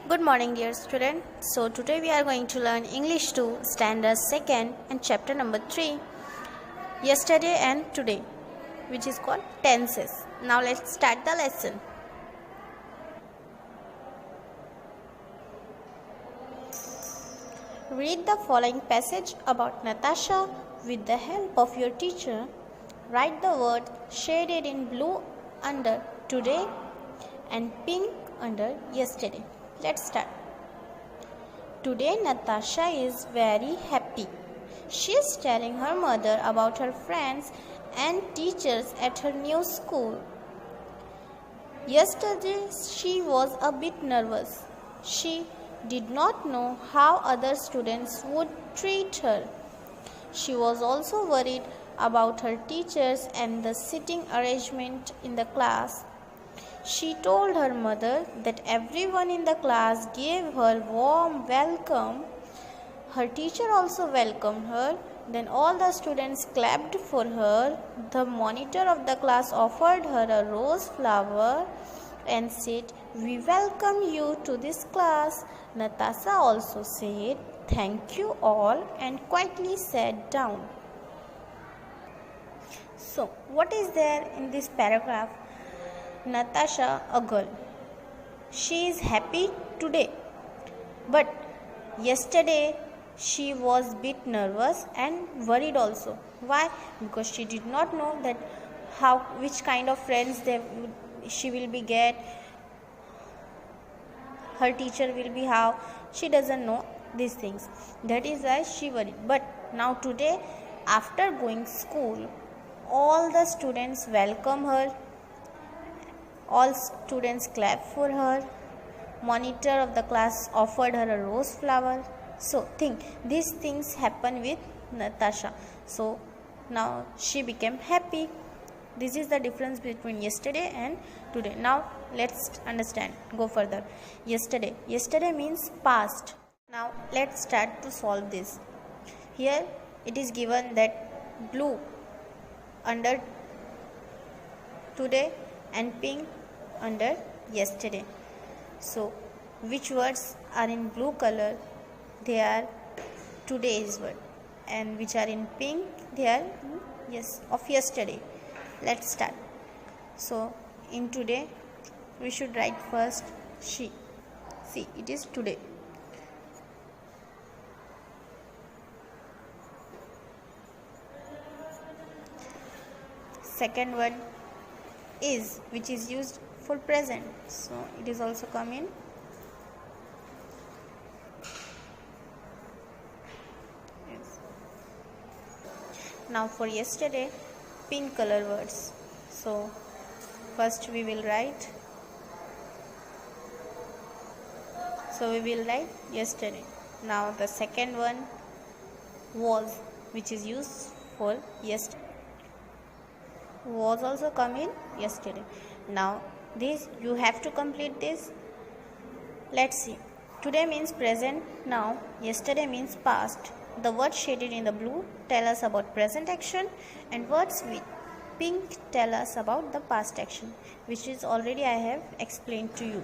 Good morning, dear student. So today we are going to learn English 2 standard 2nd and chapter number 3, yesterday and today, which is called tenses. Now let's start the lesson. Read the following passage about Natasha with the help of your teacher. Write the word shaded in blue under today and pink under yesterday. Let's start. Today Natasha is very happy. She is telling her mother about her friends and teachers at her new school. Yesterday she was a bit nervous. She did not know how other students would treat her. She was also worried about her teachers and the sitting arrangement in the class. She told her mother that everyone in the class gave her warm welcome. Her teacher also welcomed her. Then all the students clapped for her. The monitor of the class offered her a rose flower and said, "We welcome you to this class." Natasha also said, "Thank you all," and quietly sat down. So, what is there in this paragraph? Natasha, a girl. She is happy today, but yesterday she was a bit nervous and worried also. Why? Because she did not know that which kind of friends she will be get. Her teacher will be how. She doesn't know these things. That is why she worried. But now today, after going school, all the students welcome her. All students clapped for her. Monitor of the class offered her a rose flower. So think, these things happen with Natasha. So now she became happy. This is the difference between yesterday and today. Now let's understand. Go further. Yesterday means past. Now let's start to solve this. Here it is given that blue under today and pink under yesterday. So which words are in blue color? They are today's word, and which are in pink, they are of yesterday. Let's start. So in today we should write first she. See, it is today. Second word is, which is used for present, so it is also come in. Yes. Now for yesterday, pink color words. So first we will write. So we will write yesterday. Now the second one was, which is used for yesterday. Was also come in yesterday. Now this you have to complete this. Let's see. Today means present now. Yesterday means past. The words shaded in the blue tell us about present action, and words with pink tell us about the past action, which is already I have explained to you.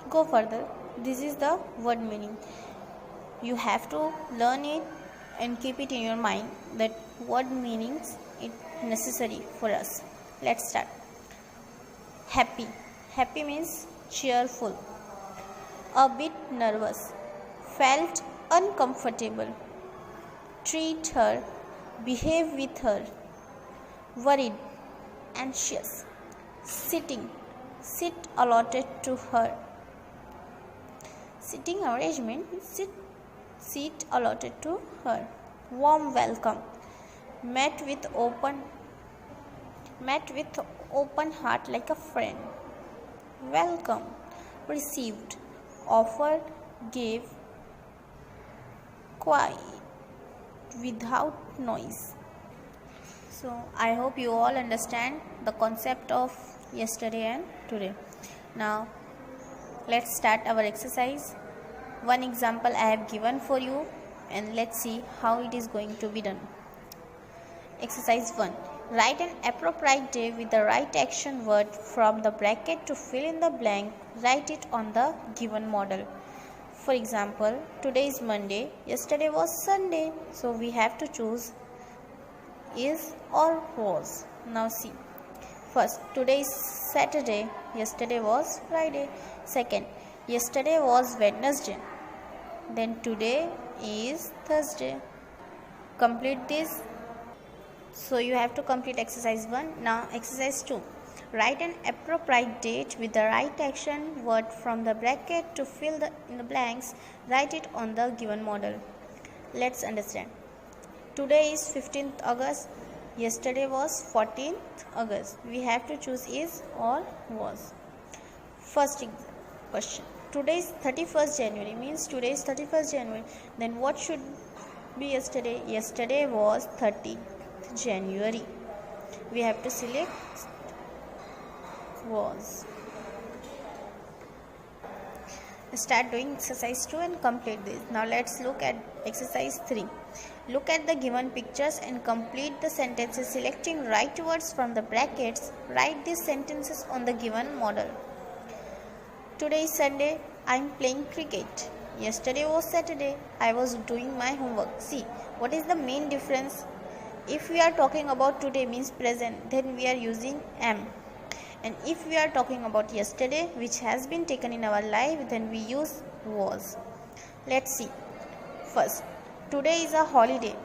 Go further. This is the word meaning. You have to learn it and keep it in your mind that word meanings is necessary for us. Let's start. Happy. Happy means cheerful. A bit nervous. Felt uncomfortable. Treat her. Behave with her. Worried. Anxious. Sitting. Sit allotted to her. Sitting arrangement. Seat allotted to her. Warm welcome. Met with open heart like a friend. Welcome. Received. Offered. Gave. Quiet. Without noise. So I hope you all understand the concept of yesterday and today. Now let's start our exercise. One example I have given for you, and let's see how it is going to be done. Exercise 1. Write an appropriate day with the right action word from the bracket to fill in the blank. Write it on the given model. For example, today is Monday, yesterday was Sunday. So we have to choose is or was. Now see. First, today is Saturday, yesterday was Friday. Second, yesterday was Wednesday. Then today is Thursday. Complete this. So you have to complete exercise 1. Now exercise 2. Write an appropriate date with the right action word from the bracket to fill in the blanks. Write it on the given model. Let's understand. Today is 15th August. Yesterday was 14th August. We have to choose is or was. First question. Today is 31st January means today is 31st January. Then what should be yesterday? Yesterday was 30th January. We have to select was. Start doing exercise 2 and complete this. Now let's look at exercise 3. Look at the given pictures and complete the sentences selecting right words from the brackets. Write these sentences on the given model. Today is Sunday. I am playing cricket. Yesterday was Saturday. I was doing my homework. See, what is the main difference? If we are talking about today means present, then we are using am. And if we are talking about yesterday, which has been taken in our life, then we use was. Let's see. First, today is a holiday.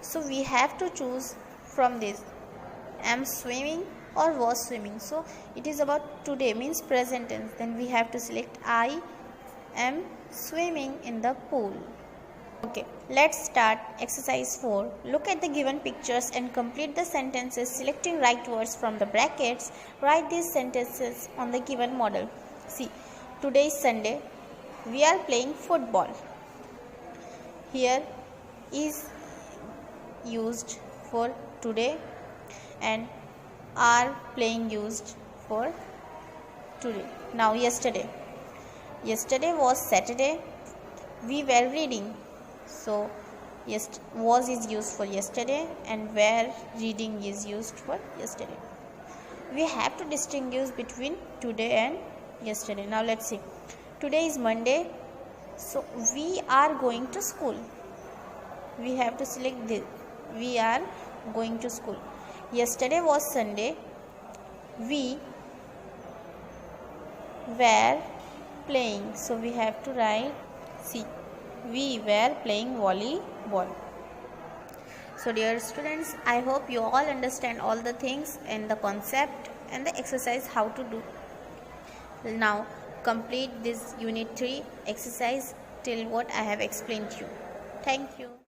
So we have to choose from this. Am swimming or was swimming. So it is about today means present tense. Then we have to select I am swimming in the pool. Okay, let's start exercise 4. Look at the given pictures and complete the sentences selecting right words from the brackets. Write these sentences on the given model. See, today is Sunday. We are playing football. Here is used for today and are playing used for today. Now yesterday. Yesterday was Saturday. We were reading. So was is used for yesterday and were reading is used for yesterday. We have to distinguish between today and yesterday. Now let's see. Today is Monday. So we are going to school. We have to select this. We are going to school. Yesterday was Sunday. We were playing. So we have to write see. We were playing volleyball. So dear students, I hope you all understand all the things and the concept and the exercise how to do. Now complete this unit 3 exercise till what I have explained to you. Thank you.